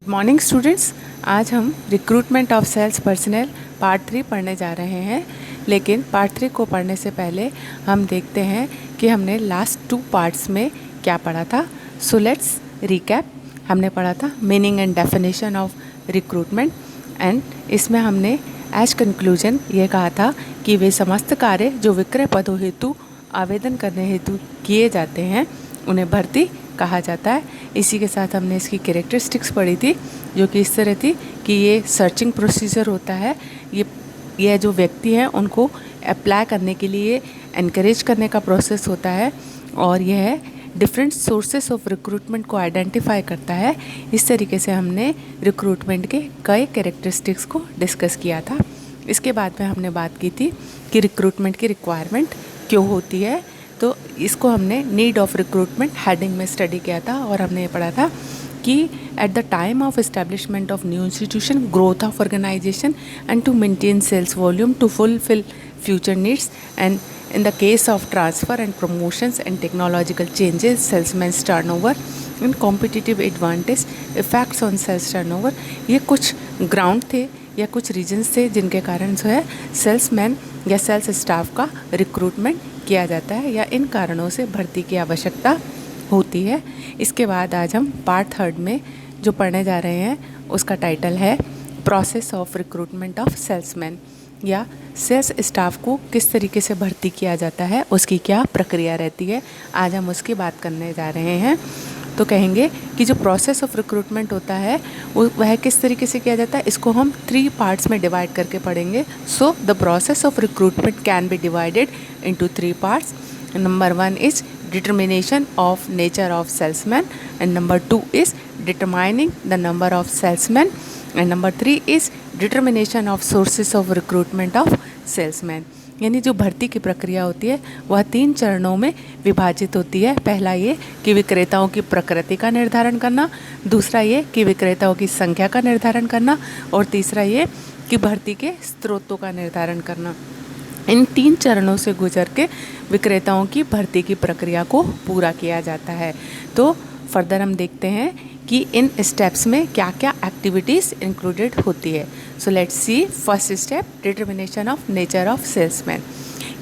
Good morning students. आज हम recruitment of sales personnel part 3 पढ़ने जा रहे हैं। लेकिन पार्ट 3 को पढ़ने से पहले हम देखते हैं कि हमने लास्ट 2 पार्ट्स में क्या पढ़ा था। So let's recap. हमने पढ़ा था meaning and definition of recruitment, and इसमें हमने एज कंक्लूजन ये कहा था कि वे समस्त कार्य जो विक्रय पदों हेतु आवेदन करने हेतु किए जाते हैं उन्हें भर्ती कहा जाता है। इसी के साथ हमने इसकी कैरेक्टरिस्टिक्स पढ़ी थी, जो कि इस तरह थी कि ये सर्चिंग प्रोसीजर होता है। ये जो व्यक्ति हैं उनको अप्लाई करने के लिए एनकरेज करने का प्रोसेस होता है, और यह डिफरेंट सोर्सेस ऑफ रिक्रूटमेंट को आइडेंटिफाई करता है। इस तरीके से हमने रिक्रूटमेंट के कई कैरेक्टरिस्टिक्स को डिस्कस किया था। इसके बाद में हमने बात की थी कि रिक्रूटमेंट की रिक्वायरमेंट क्यों होती है, तो इसको हमने नीड ऑफ रिक्रूटमेंट हेडिंग में स्टडी किया था। और हमने ये पढ़ा था कि at the time of establishment of new institution, growth of organisation and to maintain sales volume to fulfil future needs, and in the case of transfer and promotions and technological changes, salesman's turnover and competitive advantage effects on sales turnover। ये कुछ ground थे या कुछ regions थे जिनके कारण जो है सेल्समैन या सेल्स स्टाफ का रिक्रूटमेंट किया जाता है, या इन कारणों से भर्ती की आवश्यकता होती है। इसके बाद आज हम पार्ट 3 में जो पढ़ने जा रहे हैं उसका टाइटल है process of recruitment of salesman, या सेल्स स्टाफ को किस तरीके से भर्ती किया जाता है, उसकी क्या प्रक्रिया रहती है। आज हम उसकी बात करने जा रहे हैं। तो कहेंगे कि जो प्रोसेस ऑफ रिक्रूटमेंट होता है वह किस तरीके से किया जाता है, इसको हम 3 पार्ट्स में डिवाइड करके पढ़ेंगे। So the process of recruitment can be divided into 3 parts. Number 1 is determination of nature of salesman, and number 2 is determining the number of salesmen, and number 3 is determination of sources of recruitment of salesman। यानी जो भर्ती की प्रक्रिया होती है वह 3 चरणों में विभाजित होती है। पहला ये कि विक्रेताओं की प्रकृति का निर्धारण करना, दूसरा ये कि विक्रेताओं की संख्या का निर्धारण करना, और तीसरा ये कि भर्ती के स्रोतों का निर्धारण करना। इन 3 चरणों से गुजर के विक्रेताओं की भर्ती की प्रक्रिया को पूरा किया जाता है। तो फर्दर हम देखते हैं कि इन स्टेप्स में क्या क्या एक्टिविटीज़ इंक्लूडेड होती है। So let's see first step, determination of nature of salesman.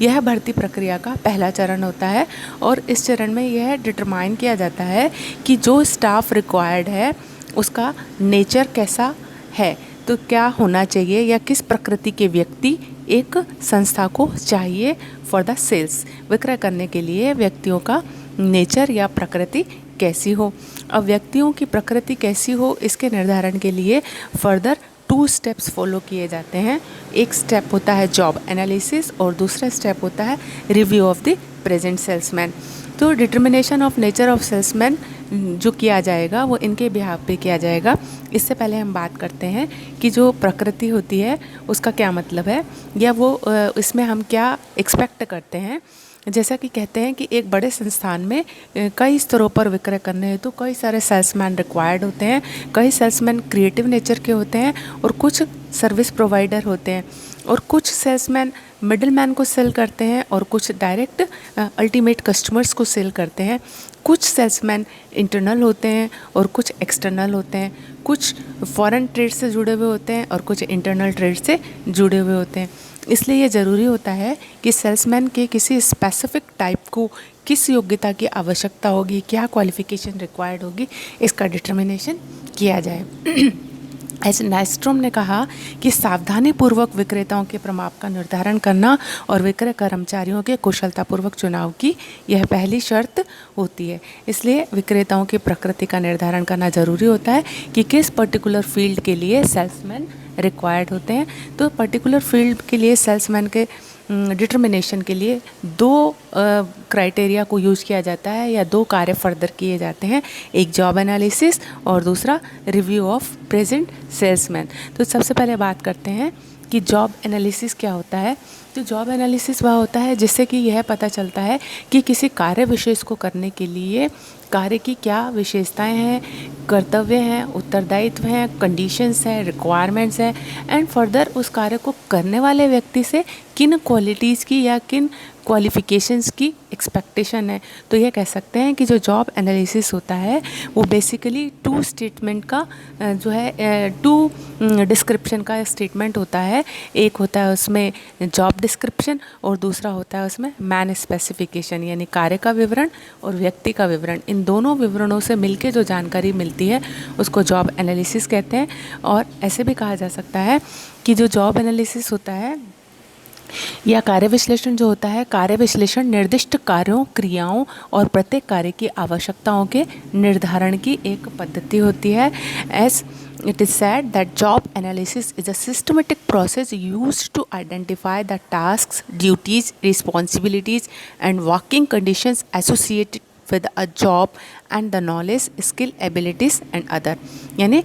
यह भर्ती प्रक्रिया का पहला चरण होता है, और इस चरण में यह डिटरमाइन किया जाता है कि जो स्टाफ रिक्वायर्ड है उसका नेचर कैसा है, तो क्या होना चाहिए या किस प्रकृति के व्यक्ति एक संस्था को चाहिए फॉर द सेल्स। विक्रय करने के लिए व्यक्तियों का नेचर या प्रकृति कैसी हो। अब व्यक्तियों की प्रकृति कैसी हो इसके निर्धारण के लिए फर्दर 2 स्टेप्स फॉलो किए जाते हैं। एक स्टेप होता है जॉब एनालिसिस, और दूसरा स्टेप होता है review of the present salesman. तो determination of nature of salesman जो किया जाएगा वो इनके बिहाफ पे किया जाएगा। इससे पहले हम बात करते हैं कि जो प्रकृति होती है उसका क्या मतलब है, या वो इसमें हम क्या एक्सपेक्ट करते हैं। जैसा कि कहते हैं कि एक बड़े संस्थान में कई स्तरों पर विक्रय करने हेतु कई सारे सेल्समैन रिक्वायर्ड होते हैं। कई सेल्समैन क्रिएटिव नेचर के होते हैं, और कुछ सर्विस प्रोवाइडर होते हैं, और कुछ सेल्समैन मिडिल मैन को सेल करते हैं, और कुछ डायरेक्ट अल्टीमेट कस्टमर्स को सेल करते हैं। कुछ सेल्समैन इंटरनल होते हैं और कुछ एक्सटर्नल होते हैं। कुछ फॉरेन ट्रेड से जुड़े हुए होते हैं और कुछ इंटरनल ट्रेड से जुड़े हुए होते हैं। इसलिए ये ज़रूरी होता है कि सेल्समैन के किसी स्पेसिफिक टाइप को किस योग्यता की आवश्यकता होगी, क्या क्वालिफिकेशन रिक्वायर्ड होगी, इसका डिटर्मिनेशन किया जाए। एस नाइस्ट्रोम ने कहा कि सावधानीपूर्वक विक्रेताओं के प्रमाप का निर्धारण करना और विक्रय कर्मचारियों के कुशलतापूर्वक चुनाव की यह पहली शर्त होती है। इसलिए विक्रेताओं की प्रकृति का निर्धारण करना ज़रूरी होता है कि किस पर्टिकुलर फील्ड के लिए सेल्समैन रिक्वायर्ड होते हैं। तो पर्टिकुलर फील्ड के लिए सेल्समैन के डिटर्मिनेशन के लिए 2 क्राइटेरिया को यूज़ किया जाता है, या 2 कार्य फर्दर किए जाते हैं। एक जॉब एनालिसिस और दूसरा रिव्यू ऑफ प्रेजेंट सेल्समैन। तो सबसे पहले बात करते हैं कि जॉब एनालिसिस क्या होता है। तो जॉब एनालिसिस वह होता है जिससे कि यह पता चलता है कि किसी कार्य विशेष को करने के लिए कार्य की क्या विशेषताएं हैं, कर्तव्य हैं, उत्तरदायित्व हैं, कंडीशंस हैं, रिक्वायरमेंट्स हैं, एंड फर्दर उस कार्य को करने वाले व्यक्ति से किन क्वालिटीज़ की या किन क्वालिफ़िकेशंस की एक्सपेक्टेशन है। तो ये कह सकते हैं कि जो जॉब एनालिसिस होता है वो बेसिकली टू स्टेटमेंट का जो है टू डिस्क्रिप्शन का स्टेटमेंट होता है। एक होता है उसमें जॉब डिस्क्रिप्शन और दूसरा होता है उसमें मैन स्पेसिफिकेशन, यानी कार्य का विवरण और व्यक्ति का विवरण। इन दोनों विवरणों से मिलके जो जानकारी मिलती है उसको जॉब एनालिसिस कहते हैं। और ऐसे भी कहा जा सकता है कि जो जॉब एनालिसिस होता है या कार्य विश्लेषण जो होता है, कार्य विश्लेषण निर्दिष्ट कार्यों, क्रियाओं और प्रत्येक कार्य की आवश्यकताओं के निर्धारण की एक पद्धति होती है। S it is said that job analysis is a systematic process used to identify the tasks, duties, responsibilities and working conditions associated with a job and the knowledge, skill, abilities and other। यानी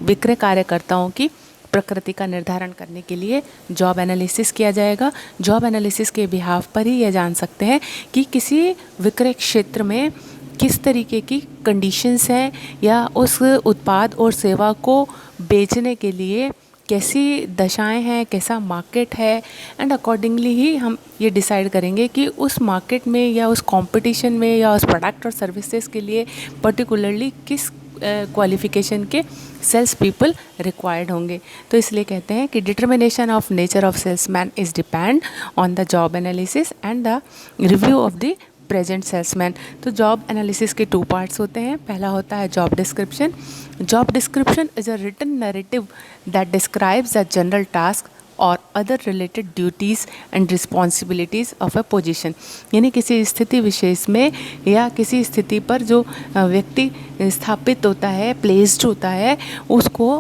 विक्रय कार्यकर्ताओं की प्रकृति का निर्धारण करने के लिए जॉब एनालिसिस किया जाएगा। जॉब एनालिसिस के बिहाफ पर ही यह जान सकते हैं कि किसी विक्रय क्षेत्र में किस तरीके की कंडीशंस हैं या उस उत्पाद और सेवा को बेचने के लिए कैसी दशाएं हैं, कैसा मार्केट है, एंड अकॉर्डिंगली ही हम ये डिसाइड करेंगे कि उस मार्केट में या उस कंपटीशन में या उस प्रोडक्ट और सर्विसेज के लिए पर्टिकुलरली किस क्वालिफिकेशन के सेल्स पीपल रिक्वायर्ड होंगे। तो इसलिए कहते हैं कि determination of nature of salesman is depend on the job analysis and the review of the present salesman. तो जॉब एनालिसिस के टू पार्ट्स होते हैं। पहला होता है job description. Job description is a written narrative that describes the general task और other related duties and responsibilities of a position. यानी किसी स्थिति विशेष में या किसी स्थिति पर जो व्यक्ति स्थापित होता है, प्लेस्ड होता है, उसको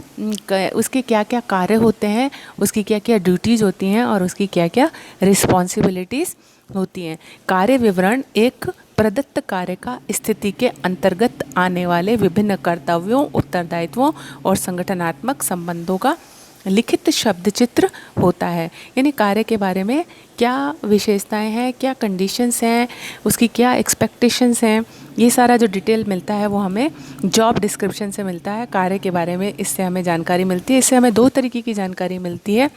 उसके क्या क्या कार्य होते हैं, उसकी क्या क्या ड्यूटीज़ होती हैं और उसकी क्या क्या रिस्पॉन्सिबिलिटीज़ होती हैं। कार्य विवरण एक प्रदत्त कार्य का स्थिति के अंतर्गत आने वाले विभिन्न कर्तव्यों, उत्तरदायित्वों और संगठनात्मक संबंधों का लिखित शब्द चित्र होता है। यानी कार्य के बारे में क्या विशेषताएं हैं, क्या कंडीशंस हैं, उसकी क्या एक्सपेक्टेशंस हैं, ये सारा जो डिटेल मिलता है वो हमें जॉब डिस्क्रिप्शन से मिलता है। कार्य के बारे में इससे हमें जानकारी मिलती है। इससे हमें दो तरीके की जानकारी मिलती है।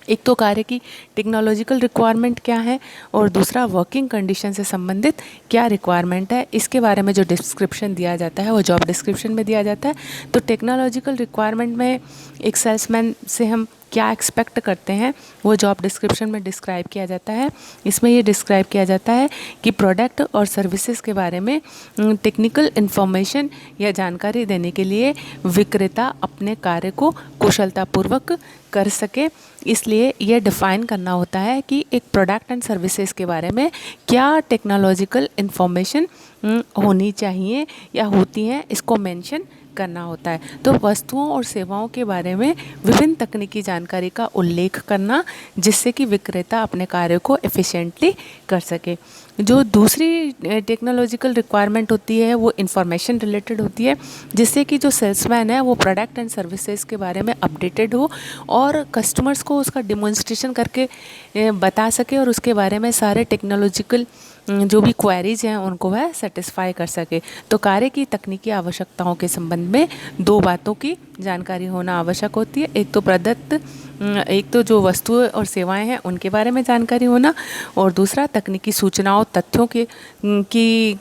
एक तो कार्य की टेक्नोलॉजिकल रिक्वायरमेंट क्या है और दूसरा वर्किंग कंडीशन से संबंधित क्या रिक्वायरमेंट है, इसके बारे में जो डिस्क्रिप्शन दिया जाता है वो जॉब डिस्क्रिप्शन में दिया जाता है। तो टेक्नोलॉजिकल रिक्वायरमेंट में एक सेल्समैन से हम क्या एक्सपेक्ट करते हैं वो जॉब डिस्क्रिप्शन में डिस्क्राइब किया जाता है। इसमें ये डिस्क्राइब किया जाता है कि प्रोडक्ट और सर्विसेज के बारे में टेक्निकल इन्फॉर्मेशन या जानकारी देने के लिए विक्रेता अपने कार्य को कुशलतापूर्वक कर सके। इसलिए यह डिफ़ाइन करना होता है कि एक प्रोडक्ट एंड सर्विसेज के बारे में क्या टेक्नोलॉजिकल इन्फॉर्मेशन होनी चाहिए या होती हैं, इसको मेंशन करना होता है। तो वस्तुओं और सेवाओं के बारे में विभिन्न तकनीकी जानकारी का उल्लेख करना जिससे कि विक्रेता अपने कार्य को एफिशिएंटली कर सके। जो दूसरी टेक्नोलॉजिकल रिक्वायरमेंट होती है वो इंफॉर्मेशन रिलेटेड होती है, जिससे कि जो सेल्समैन है वो प्रोडक्ट एंड सर्विसेज के बारे में अपडेटेड हो और कस्टमर्स को उसका डिमॉन्स्ट्रेशन करके बता सके और उसके बारे में सारे टेक्नोलॉजिकल जो भी क्वेरीज हैं उनको वह सेटिस्फाई कर सके। तो कार्य की तकनीकी आवश्यकताओं के संबंध में दो बातों की जानकारी होना आवश्यक होती है। एक तो जो वस्तुएं और सेवाएं हैं उनके बारे में जानकारी होना और दूसरा तकनीकी सूचनाओं, तथ्यों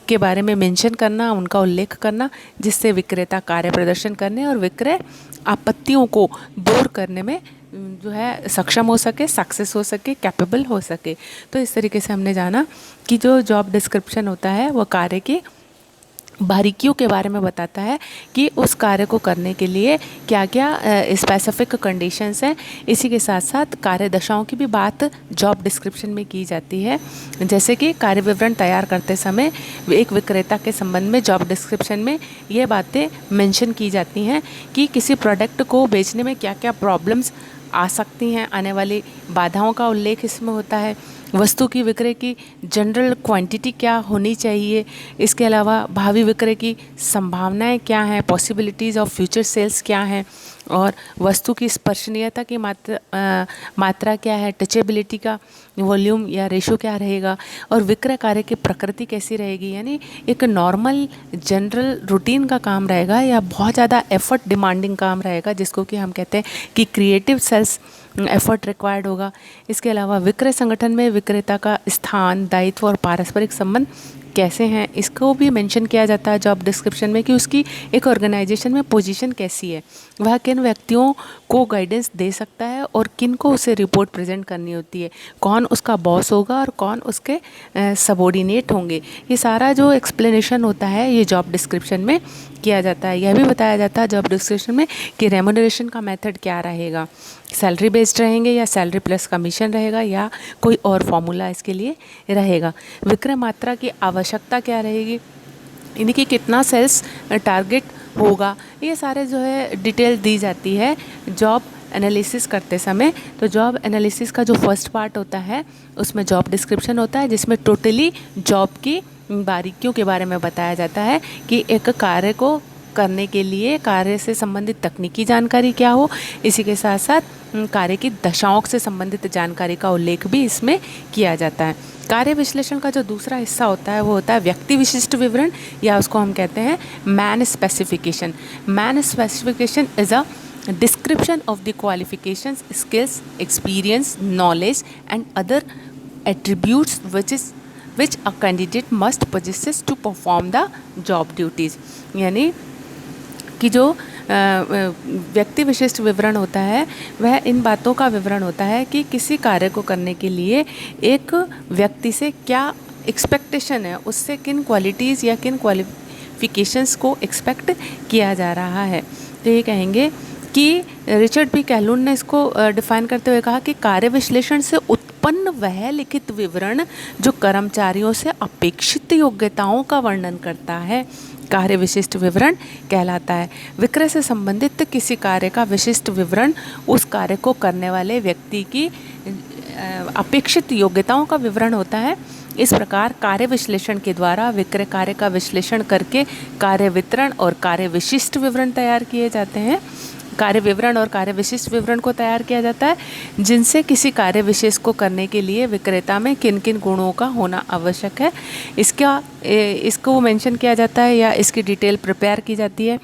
के बारे में मेंशन करना, उनका उल्लेख करना, जिससे विक्रेता कार्य प्रदर्शन करने और विक्रय आपत्तियों को दूर करने में जो है सक्षम हो सके, सक्सेस हो सके, कैपेबल हो सके। तो इस तरीके से हमने जाना कि जो जॉब डिस्क्रिप्शन होता है वो कार्य की बारीकियों के बारे में बताता है कि उस कार्य को करने के लिए क्या क्या स्पेसिफिक कंडीशंस हैं। इसी के साथ साथ कार्य दशाओं की भी बात जॉब डिस्क्रिप्शन में की जाती है। जैसे कि कार्य विवरण तैयार करते समय एक विक्रेता के संबंध में जॉब डिस्क्रिप्शन में ये बातें मेंशन की जाती हैं कि किसी प्रोडक्ट को बेचने में क्या क्या प्रॉब्लम्स आ सकती हैं, आने वाली बाधाओं का उल्लेख इसमें होता है। वस्तु की विक्रय की जनरल क्वांटिटी क्या होनी चाहिए, इसके अलावा भावी विक्रय की संभावनाएं क्या हैं, पॉसिबिलिटीज़ ऑफ फ्यूचर सेल्स क्या हैं, और वस्तु की स्पर्शनीयता की मात्रा क्या है, टचेबिलिटी का वॉल्यूम या रेशो क्या रहेगा, और विक्रय कार्य की प्रकृति कैसी रहेगी, यानी एक नॉर्मल जनरल रूटीन का काम रहेगा या बहुत ज़्यादा एफर्ट डिमांडिंग काम रहेगा, जिसको कि हम कहते हैं कि क्रिएटिव सेल्स एफर्ट रिक्वायर्ड होगा। इसके अलावा विक्रय संगठन में विक्रेता का स्थान, दायित्व और पारस्परिक संबंध कैसे हैं, इसको भी मेंशन किया जाता है जॉब डिस्क्रिप्शन में कि उसकी एक ऑर्गेनाइजेशन में पोजीशन कैसी है, वह किन व्यक्तियों को गाइडेंस दे सकता है और किन को उसे रिपोर्ट प्रेजेंट करनी होती है, कौन उसका बॉस होगा और कौन उसके सबॉर्डिनेट होंगे। ये सारा जो एक्सप्लेनेशन होता है ये जॉब डिस्क्रिप्शन में किया जाता है। यह भी बताया जाता है जॉब डिस्क्रिप्शन में कि रेम्यूनरेशन का मेथड क्या रहेगा, सैलरी बेस्ड रहेंगे या सैलरी प्लस कमीशन रहेगा या कोई और फॉर्मूला इसके लिए रहेगा। विक्रय मात्रा की आवश्यकता क्या रहेगी, इनकी कितना सेल्स टारगेट होगा, ये सारे जो है डिटेल दी जाती है जॉब एनालिसिस करते समय। तो जॉब एनालिसिस का जो फर्स्ट पार्ट होता है उसमें जॉब डिस्क्रिप्शन होता है, जिसमें टोटली जॉब की बारीकियों के बारे में बताया जाता है कि एक कार्य को करने के लिए कार्य से संबंधित तकनीकी जानकारी क्या हो, इसी के साथ साथ कार्य की दशाओं से संबंधित जानकारी का उल्लेख भी इसमें किया जाता है। कार्य विश्लेषण का जो दूसरा हिस्सा होता है वो होता है व्यक्ति विशिष्ट विवरण, या उसको हम कहते हैं man specification. Man specification is a description of the qualifications, skills, experience, knowledge and other attributes which a candidate must possess to perform the job duties। यानी कि जो व्यक्ति विशिष्ट विवरण होता है वह इन बातों का विवरण होता है कि किसी कार्य को करने के लिए एक व्यक्ति से क्या एक्सपेक्टेशन है, उससे किन क्वालिटीज़ या किन क्वालिफिकेशंस को एक्सपेक्ट किया जा रहा है। तो ये कहेंगे कि रिचर्ड पी कैलून ने इसको डिफाइन करते हुए कहा कि कार्य विश्लेषण से उत्पन्न वह लिखित विवरण जो कर्मचारियों से अपेक्षित योग्यताओं का वर्णन करता है कार्य विशिष्ट विवरण कहलाता है। विक्रय से संबंधित किसी कार्य का विशिष्ट विवरण उस कार्य को करने वाले व्यक्ति की अपेक्षित योग्यताओं का विवरण होता है। इस प्रकार कार्य विश्लेषण के द्वारा विक्रय कार्य का विश्लेषण करके कार्य वितरण और कार्य विशिष्ट विवरण तैयार किए जाते हैं। कार्य विवरण और कार्य विशिष्ट विवरण को तैयार किया जाता है जिनसे किसी कार्य विशेष को करने के लिए विक्रेता में किन किन गुणों का होना आवश्यक है इसको मेंशन किया जाता है या इसकी डिटेल प्रिपेयर की जाती है।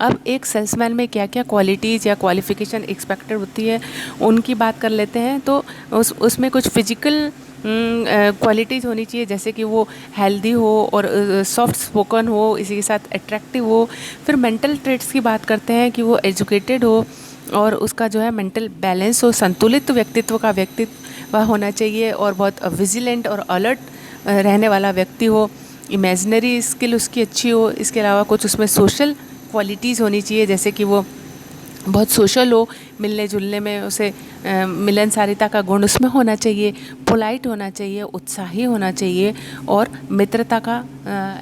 अब एक सेल्समैन में क्या क्या क्वालिटीज़ या क्वालिफ़िकेशन एक्सपेक्टेड होती है उनकी बात कर लेते हैं। तो उसमें कुछ फिजिकल क्वालिटीज़ होनी चाहिए, जैसे कि वो हेल्दी हो और सॉफ्ट स्पोकन हो, इसी के साथ अट्रैक्टिव हो। फिर मेंटल ट्रेट्स की बात करते हैं कि वो एजुकेटेड हो और उसका जो है मेंटल बैलेंस हो, संतुलित व्यक्तित्व का व्यक्तित्व होना चाहिए और बहुत विजिलेंट और अलर्ट रहने वाला व्यक्ति हो। इमेजिनरी स्किल उसकी अच्छी हो। इसके अलावा कुछ उसमें सोशल क्वालिटीज़ होनी चाहिए, जैसे कि वो बहुत सोशल हो, मिलने जुलने में उसे मिलनसारिता का गुण उसमें होना चाहिए, पोलाइट होना चाहिए, उत्साही होना चाहिए और मित्रता का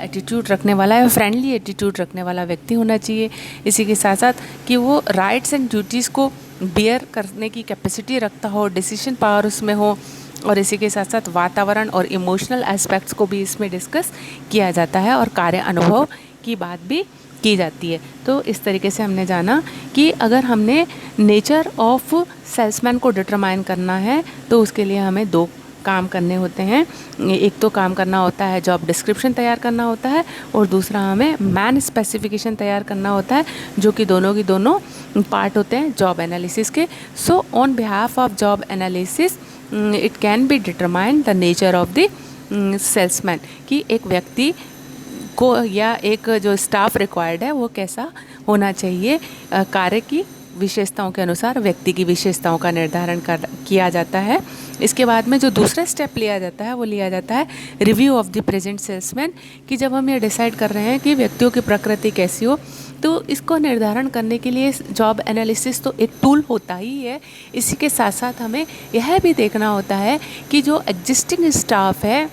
एटीट्यूड रखने वाला है, फ्रेंडली एटीट्यूड रखने वाला व्यक्ति होना चाहिए। इसी के साथ साथ कि वो राइट्स एंड ड्यूटीज़ को बियर करने की कैपेसिटी रखता हो, डिसीजन पावर उसमें हो। और इसी के साथ साथ वातावरण और इमोशनल एस्पेक्ट्स को भी इसमें डिस्कस किया जाता है और कार्य अनुभव की बात भी की जाती है। तो इस तरीके से हमने जाना कि अगर हमने नेचर ऑफ सेल्समैन को डिटरमाइन करना है तो उसके लिए हमें दो काम करने होते हैं। एक तो काम करना होता है जॉब डिस्क्रिप्शन तैयार करना होता है और दूसरा हमें मैन स्पेसिफिकेशन तैयार करना होता है, जो कि दोनों की दोनों पार्ट होते हैं जॉब एनालिसिस के। So on behalf of job analysis it can be determine the nature of the salesman, कि एक व्यक्ति को या एक जो स्टाफ रिक्वायर्ड है वो कैसा होना चाहिए। कार्य की विशेषताओं के अनुसार व्यक्ति की विशेषताओं का निर्धारण किया जाता है। इसके बाद में जो दूसरा स्टेप लिया जाता है वो लिया जाता है review of the present salesman, कि जब हम ये डिसाइड कर रहे हैं कि व्यक्तियों की प्रकृति कैसी हो तो इसको निर्धारण करने के लिए जॉब एनालिसिस तो एक टूल होता ही है। इसी के साथ साथ हमें यह भी देखना होता है कि जो एग्जिस्टिंग स्टाफ है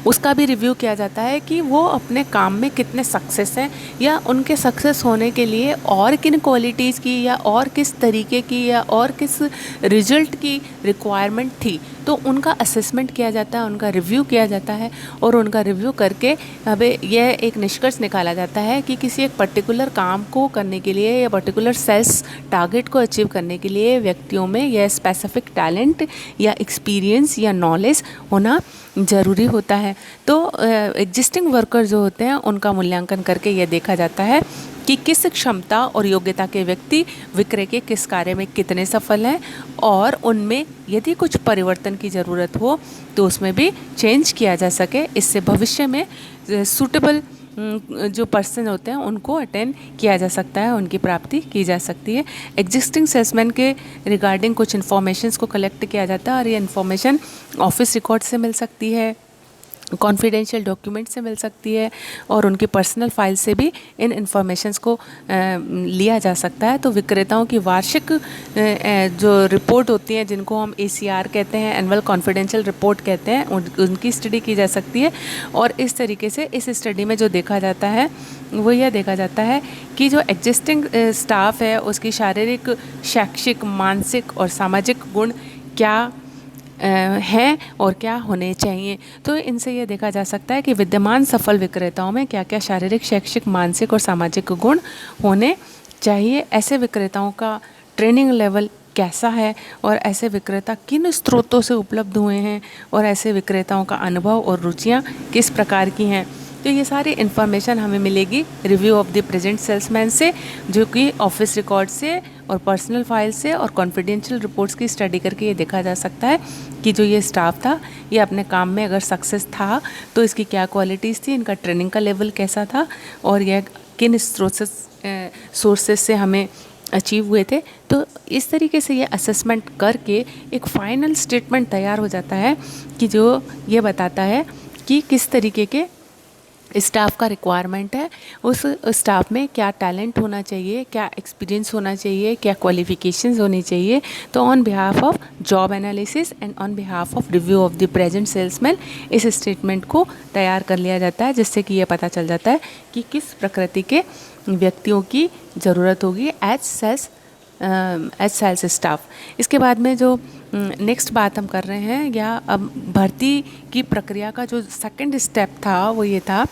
उसका भी रिव्यू किया जाता है कि वो अपने काम में कितने सक्सेस हैं या उनके सक्सेस होने के लिए और किन क्वालिटीज़ की या और किस तरीके की या और किस रिजल्ट की रिक्वायरमेंट थी। तो उनका असेसमेंट किया जाता है, उनका रिव्यू किया जाता है और उनका रिव्यू करके अबे यह एक निष्कर्ष निकाला जाता है कि किसी एक पर्टिकुलर काम को करने के लिए या पर्टिकुलर सेल्स टारगेट को अचीव करने के लिए व्यक्तियों में यह स्पेसिफिक टैलेंट या एक्सपीरियंस या नॉलेज होना ज़रूरी होता है। तो एग्जिस्टिंग वर्कर जो होते हैं उनका मूल्यांकन करके यह देखा जाता है कि किस क्षमता और योग्यता के व्यक्ति विक्रय के किस कार्य में कितने सफल हैं और उनमें यदि कुछ परिवर्तन की ज़रूरत हो तो उसमें भी चेंज किया जा सके। इससे भविष्य में सूटेबल जो पर्सन होते हैं उनको अटेंड किया जा सकता है, उनकी प्राप्ति की जा सकती है। एग्जिस्टिंग सेल्समैन के रिगार्डिंग कुछ इन्फॉर्मेशंस को कलेक्ट किया जाता है और ये इन्फॉर्मेशन ऑफिस रिकॉर्ड से मिल सकती है, कॉन्फिडेंशियल डॉक्यूमेंट से मिल सकती है और उनकी पर्सनल फाइल से भी इन इन्फॉर्मेशंस को लिया जा सकता है। तो विक्रेताओं की वार्षिक जो रिपोर्ट होती हैं जिनको हम ACR कहते हैं, एनुअल कॉन्फिडेंशियल रिपोर्ट कहते हैं, उनकी स्टडी की जा सकती है। और इस तरीके से इस स्टडी में जो देखा जाता है वो यह देखा जाता है कि जो एग्जिस्टिंग स्टाफ है उसकी शारीरिक, शैक्षिक, मानसिक और सामाजिक गुण क्या हैं और क्या होने चाहिए। तो इनसे ये देखा जा सकता है कि विद्यमान सफल विक्रेताओं में क्या क्या शारीरिक, शैक्षिक, मानसिक और सामाजिक गुण होने चाहिए। ऐसे विक्रेताओं का ट्रेनिंग लेवल कैसा है और ऐसे विक्रेता किन स्रोतों से उपलब्ध हुए हैं और ऐसे विक्रेताओं का अनुभव और रुचियाँ किस प्रकार की हैं। तो ये सारी इन्फॉर्मेशन हमें मिलेगी review of the present salesman से, जो कि ऑफिस रिकॉर्ड से और पर्सनल फाइल से और कॉन्फिडेंशियल रिपोर्ट्स की स्टडी करके ये देखा जा सकता है कि जो ये स्टाफ था ये अपने काम में अगर सक्सेस था तो इसकी क्या क्वालिटीज़ थी, इनका ट्रेनिंग का लेवल कैसा था और यह किन सोर्सेस से हमें अचीव हुए थे। तो इस तरीके से ये असेसमेंट करके एक फाइनल स्टेटमेंट तैयार हो जाता है कि जो ये बताता है कि किस तरीके के स्टाफ का रिक्वायरमेंट है, उस स्टाफ में क्या टैलेंट होना चाहिए, क्या एक्सपीरियंस होना चाहिए, क्या क्वालिफिकेशंस होनी चाहिए। तो on behalf of job analysis and on behalf of review of the present salesman इस स्टेटमेंट को तैयार कर लिया जाता है, जिससे कि ये पता चल जाता है कि किस प्रकृति के व्यक्तियों की ज़रूरत होगी एज सेल्स स्टाफ। इसके बाद में जो नेक्स्ट बात हम कर रहे हैं या अब भर्ती की प्रक्रिया का जो सेकंड स्टेप था वो ये था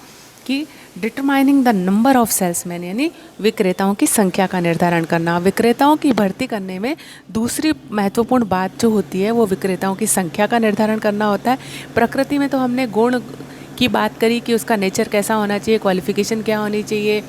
कि determining the number of salesman, यानी विक्रेताओं की संख्या का निर्धारण करना। विक्रेताओं की भर्ती करने में दूसरी महत्वपूर्ण बात जो होती है वो विक्रेताओं की संख्या का निर्धारण करना होता है। प्रकृति में तो हमने गुण की बात करी कि उसका नेचर कैसा होना चाहिए, क्वालिफिकेशन क्या होनी चाहिए,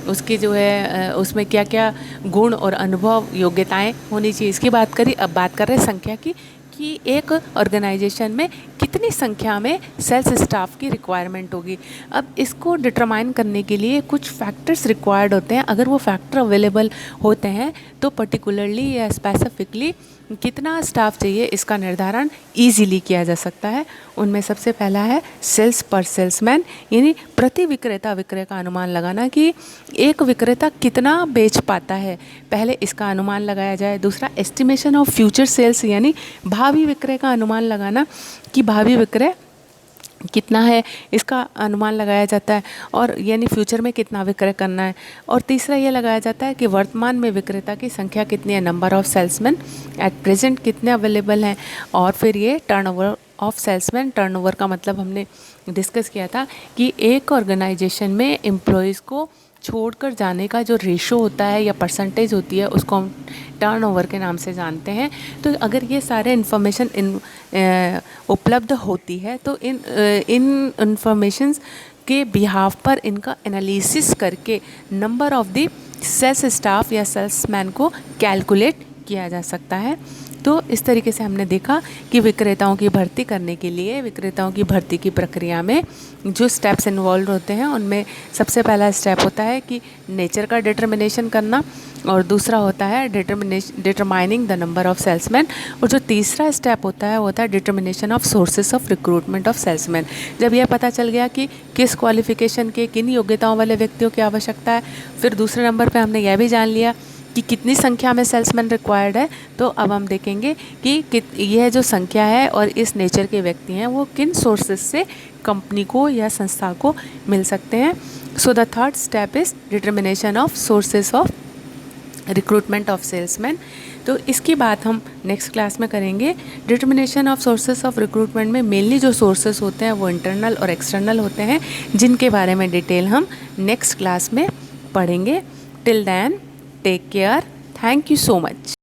उसकी जो है उसमें क्या क्या गुण और अनुभव, योग्यताएं होनी चाहिए, इसकी बात करी। अब बात कर रहे हैं संख्या की कि एक ऑर्गेनाइजेशन में कितनी संख्या में सेल्स स्टाफ की रिक्वायरमेंट होगी। अब इसको डिटरमाइन करने के लिए कुछ फैक्टर्स रिक्वायर्ड होते हैं। अगर वो फैक्टर अवेलेबल होते हैं तो पर्टिकुलरली या स्पेसिफिकली कितना स्टाफ चाहिए इसका निर्धारण ईजीली किया जा सकता है। उनमें सबसे पहला है सेल्स पर सेल्समैन, यानी प्रति विक्रेता विक्रय का अनुमान लगाना कि एक विक्रेता कितना बेच पाता है, पहले इसका अनुमान लगाया जाए। दूसरा एस्टिमेशन ऑफ फ्यूचर सेल्स, यानी भावी विक्रय का अनुमान लगाना कि भावी विक्रय कितना है इसका अनुमान लगाया जाता है और यानी फ्यूचर में कितना विक्रय करना है। और तीसरा ये लगाया जाता है कि वर्तमान में विक्रेता की संख्या कितनी है, number of salesman at present कितने अवेलेबल हैं। और फिर ये टर्नओवर ऑफ सेल्समैन, टर्नओवर का मतलब हमने डिस्कस किया था कि एक ऑर्गेनाइजेशन में एम्प्लॉयज़ को छोड़कर जाने का जो रेशो होता है या परसेंटेज होती है उसको हम टर्नओवर के नाम से जानते हैं। तो अगर ये सारे इन्फॉर्मेशन उपलब्ध होती है तो इन इन्फॉर्मेशंस के बिहाफ पर इनका एनालिसिस करके number of the sales staff या सेल्समैन को कैलकुलेट किया जा सकता है। तो इस तरीके से हमने देखा कि विक्रेताओं की भर्ती करने के लिए विक्रेताओं की भर्ती की प्रक्रिया में जो स्टेप्स इन्वॉल्व होते हैं उनमें सबसे पहला स्टेप होता है कि नेचर का डिटर्मिनेशन करना और दूसरा होता है determining the number of salesman और जो तीसरा स्टेप होता है वो होता है determination of sources of recruitment of salesman. जब यह पता चल गया कि किस क्वालिफिकेशन के किन योग्यताओं वाले व्यक्तियों की आवश्यकता है, फिर दूसरे नंबर पर हमने यह भी जान लिया कि कितनी संख्या में सेल्समैन रिक्वायर्ड है। तो अब हम देखेंगे कि यह जो संख्या है और इस नेचर के व्यक्ति हैं वो किन सोर्सेस से कंपनी को या संस्था को मिल सकते हैं। So the third step is determination of sources of recruitment of salesman. तो इसकी बात हम नेक्स्ट क्लास में करेंगे। Determination of sources of recruitment में मेनली जो सोर्सेस होते हैं वो इंटरनल और एक्सटर्नल होते हैं, जिनके बारे में डिटेल हम नेक्स्ट क्लास में पढ़ेंगे। Till then take care, thank you so much.